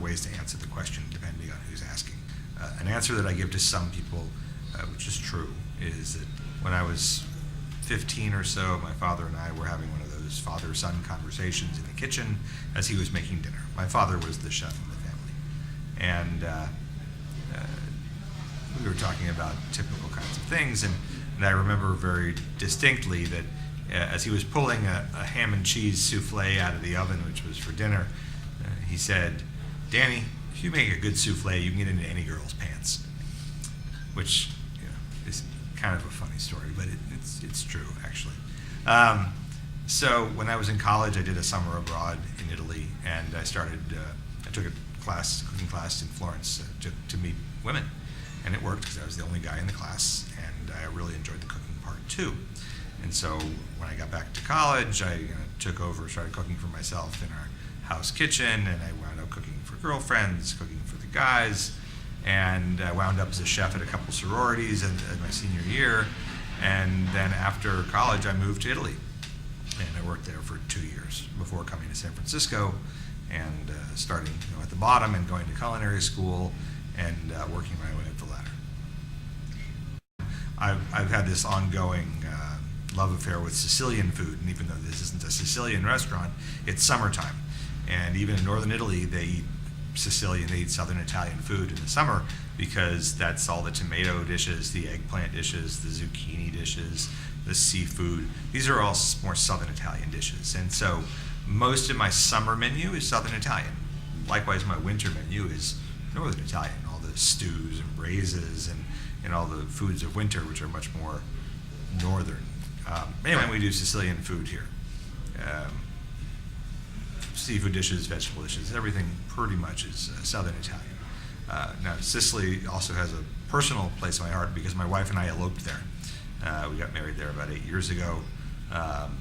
ways to answer the question depending on who's asking. An answer that I give to some people, which is true, is that when I was 15 or so, my father and I were having one of those father-son conversations in the kitchen as he was making dinner. My father was the chef of the family. And we were talking about typical kinds of things, and I remember very distinctly that as he was pulling a ham and cheese souffle out of the oven, which was for dinner, he said, "Danny, if you make a good souffle, you can get into any girl's pants," which is kind of a funny story, but it's true, actually. So when I was in college, I did a summer abroad in Italy, and I took a cooking class in Florence to meet women. And it worked because I was the only guy in the class, and I really enjoyed the cooking part too. And so when I got back to college, I took over, started cooking for myself in our house kitchen, and I wound up cooking for girlfriends, cooking for the guys, and I wound up as a chef at a couple sororities in my senior year. And then after college, I moved to Italy, and I worked there for 2 years before coming to San Francisco and starting at the bottom and going to culinary school and working my way up the ladder. I've had this ongoing love affair with Sicilian food, and even though this isn't a Sicilian restaurant, it's summertime. And even in northern Italy, they eat Sicilian, they eat southern Italian food in the summer because that's all the tomato dishes, the eggplant dishes, the zucchini dishes, the seafood. These are all more southern Italian dishes. And so most of my summer menu is southern Italian. Likewise, my winter menu is northern Italian, all the stews and braises and all the foods of winter, which are much more northern. Anyway, we do Sicilian food here. Seafood dishes, vegetable dishes, everything pretty much is southern Italian. Now, Sicily also has a personal place in my heart because my wife and I eloped there. We got married there about 8 years ago,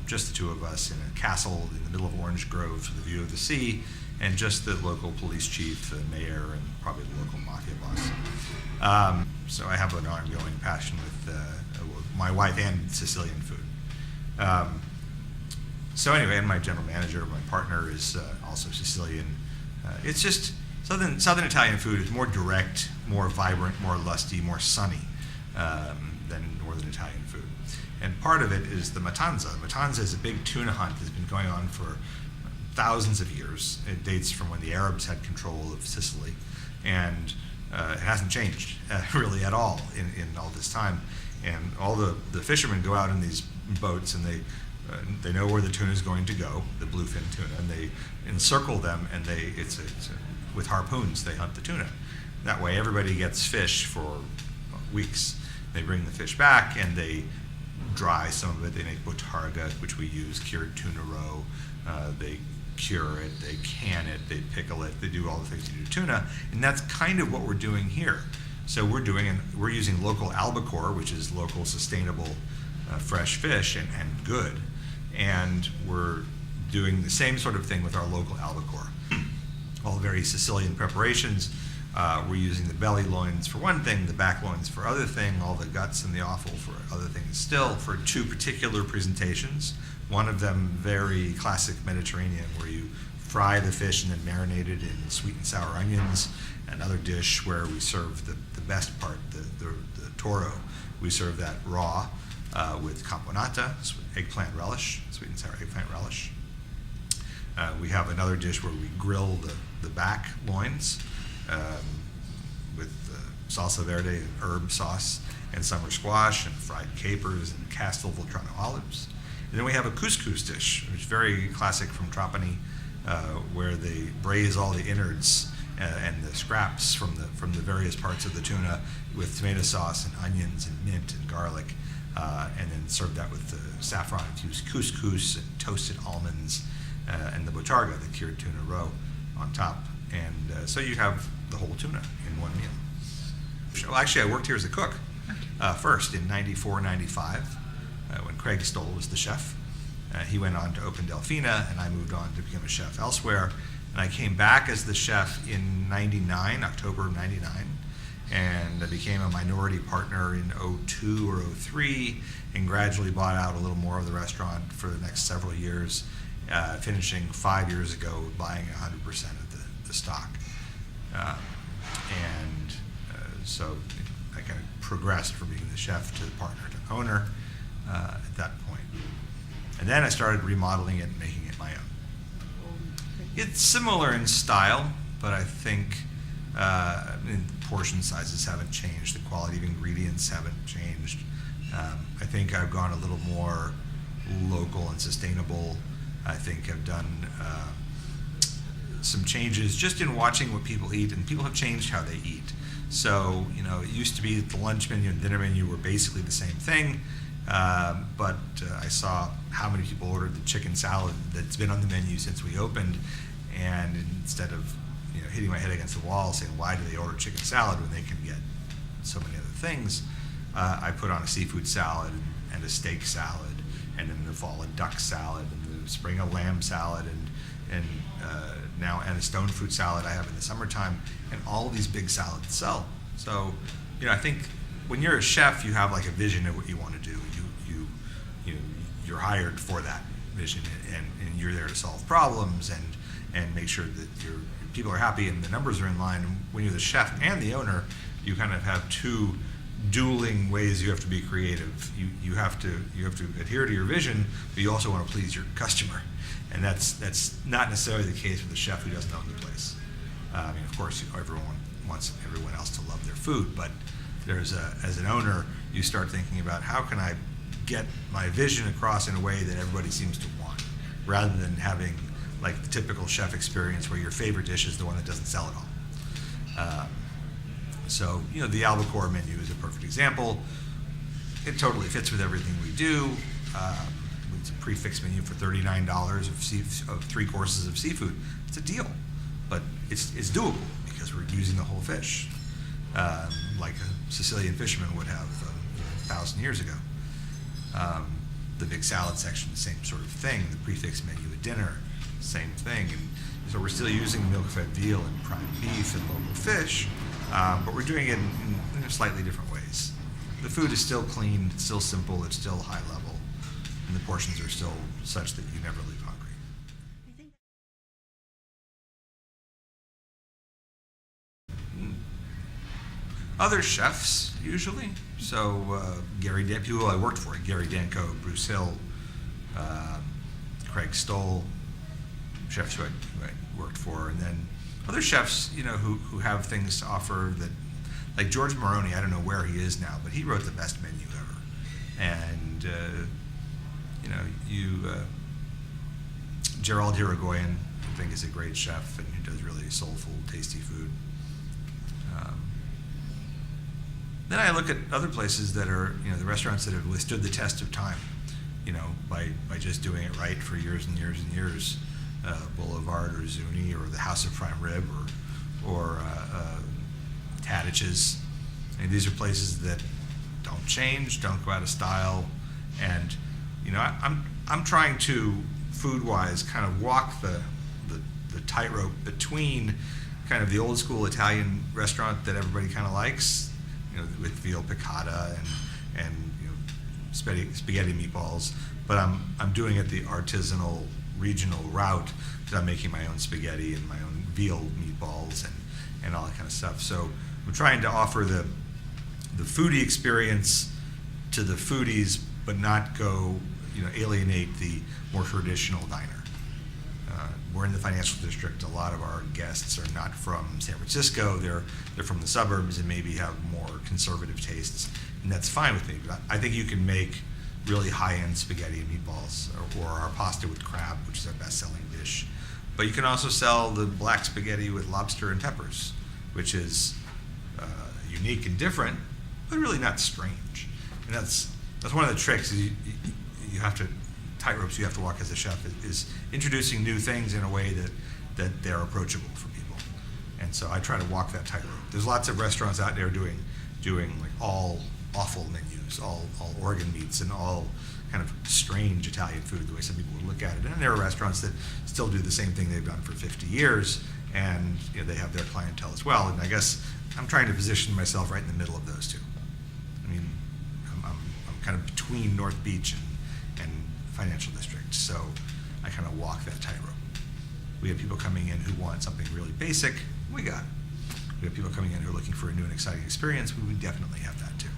just the two of us in a castle in the middle of Orange Grove with a view of the sea, and just the local police chief, the mayor, and probably the local mafia boss. So I have an ongoing passion with my wife and Sicilian food. So anyway, and my general manager, my partner, is also Sicilian. It's just southern Italian food is more direct, more vibrant, more lusty, more sunny than northern Italian food. And part of it is the matanza. Matanza is a big tuna hunt that's been going on for thousands of years. It dates from when the Arabs had control of Sicily, and it hasn't changed really at all in all this time. And all the fishermen go out in these boats, and they know where the tuna is going to go, the bluefin tuna, and they encircle them, and with harpoons they hunt the tuna. That way everybody gets fish for weeks. They bring the fish back and they dry some of it. They make botarga, which we use, cured tuna roe. They cure it, they can it, they pickle it, they do all the things you do to tuna, and that's kind of what we're doing here. So we're using local albacore, which is local sustainable fresh fish and good, and we're doing the same sort of thing with our local albacore. All very Sicilian preparations. We're using the belly loins for one thing, the back loins for other thing, all the guts and the offal for other things still, for two particular presentations. One of them very classic Mediterranean, where you fry the fish and then marinate it in sweet and sour onions. Another dish where we serve the best part, the toro. We serve that raw with caponata, eggplant relish, sweet and sour eggplant relish. We have another dish where we grill the back loins with salsa verde and herb sauce and summer squash and fried capers and Castelvolturno olives. And then we have a couscous dish, which is very classic from Trapani, where they braise all the innards and the scraps from the various parts of the tuna with tomato sauce and onions and mint and garlic, and then serve that with the saffron-infused couscous and toasted almonds and the botarga, the cured tuna roe, on top. And so you have the whole tuna in one meal. Well, actually, I worked here as a cook first in 94, 95, when Craig Stoll was the chef. He went on to open Delfina, and I moved on to become a chef elsewhere. And I came back as the chef in 99, October of 99, and I became a minority partner in 02 or 03, and gradually bought out a little more of the restaurant for the next several years, finishing 5 years ago buying 100% of the stock. Um, and so I kind of progressed from being the chef to the partner to owner at that point. And then I started remodeling it and making it my own. It's similar in style, but I think portion sizes haven't changed. The quality of ingredients haven't changed. I think I've gone a little more local and sustainable. I think I've done some changes just in watching what people eat, and people have changed how they eat. So, it used to be that the lunch menu and dinner menu were basically the same thing, but I saw how many people ordered the chicken salad that's been on the menu since we opened, and instead of hitting my head against the wall saying, why do they order chicken salad when they can get so many other things, I put on a seafood salad and a steak salad, and in the fall a duck salad, and in the spring a lamb salad, and now a stone fruit salad I have in the summertime, and all of these big salads sell. So, I think when you're a chef, you have like a vision of what you want to do. You're hired for that vision, and you're there to solve problems and make sure that your people are happy and the numbers are in line. And when you're the chef and the owner, you kind of have two dueling ways you have to be creative. You have to adhere to your vision, but you also want to please your customer. And that's not necessarily the case with a chef who doesn't own the place. Of course, everyone wants everyone else to love their food, but as an owner, you start thinking about how can I get my vision across in a way that everybody seems to want, rather than having like the typical chef experience where your favorite dish is the one that doesn't sell at all. So, the albacore menu is a perfect example. It totally fits with everything we do. It's a prefix menu for $39 of 3 courses of seafood. It's a deal, but it's doable because we're using the whole fish, like a Sicilian fisherman would have 1,000 years ago. The big salad section, the same sort of thing. The prefix menu at dinner, same thing. And so we're still using milk-fed veal and prime beef and local fish, but we're doing it in slightly different ways. The food is still clean, it's still simple, it's still high level, and the portions are still such that you never leave hungry. Other chefs, usually. So people I worked for, Gary Danko, Bruce Hill, Craig Stoll, chefs who I worked for, and then other chefs, who have things to offer that, like George Moroni, I don't know where he is now, but he wrote the best menu ever. And, Gerald Irigoyen, I think, is a great chef and who does really soulful, tasty food. Then I look at other places that are, the restaurants that have withstood the test of time, by just doing it right for years and years and years. Boulevard or Zuni or the House of Prime Rib or Tadich's. And these are places that don't change, don't go out of style, and I'm trying to food-wise kind of walk the tightrope between kind of the old school Italian restaurant that everybody kind of likes, with veal piccata and spaghetti meatballs, but I'm doing it the artisanal regional route, because I'm making my own spaghetti and my own veal meatballs and all that kind of stuff. So I'm trying to offer the foodie experience to the foodies, but not go, alienate the more traditional diner. We're in the financial district. A lot of our guests are not from San Francisco. They're from the suburbs and maybe have more conservative tastes, and that's fine with me. But I think you can make really high-end spaghetti and meatballs, or our pasta with crab, which is our best-selling dish. But you can also sell the black spaghetti with lobster and peppers, which is unique and different, but really not strange. And that's one of the tricks. You have to tightropes you have to walk as a chef is introducing new things in a way that they're approachable for people. And so I try to walk that tightrope. There's lots of restaurants out there doing like all awful menus, all organ meats, and all kind of strange Italian food, the way some people would look at it. And there are restaurants that still do the same thing they've done for 50 years, and they have their clientele as well. And I guess I'm trying to position myself right in the middle of those two. I mean, I'm kind of between North Beach and Financial District, so I kind of walk that tightrope. We have people coming in who want something really basic. We got it. we have people coming in who are looking for a new and exciting experience, we would definitely have that too.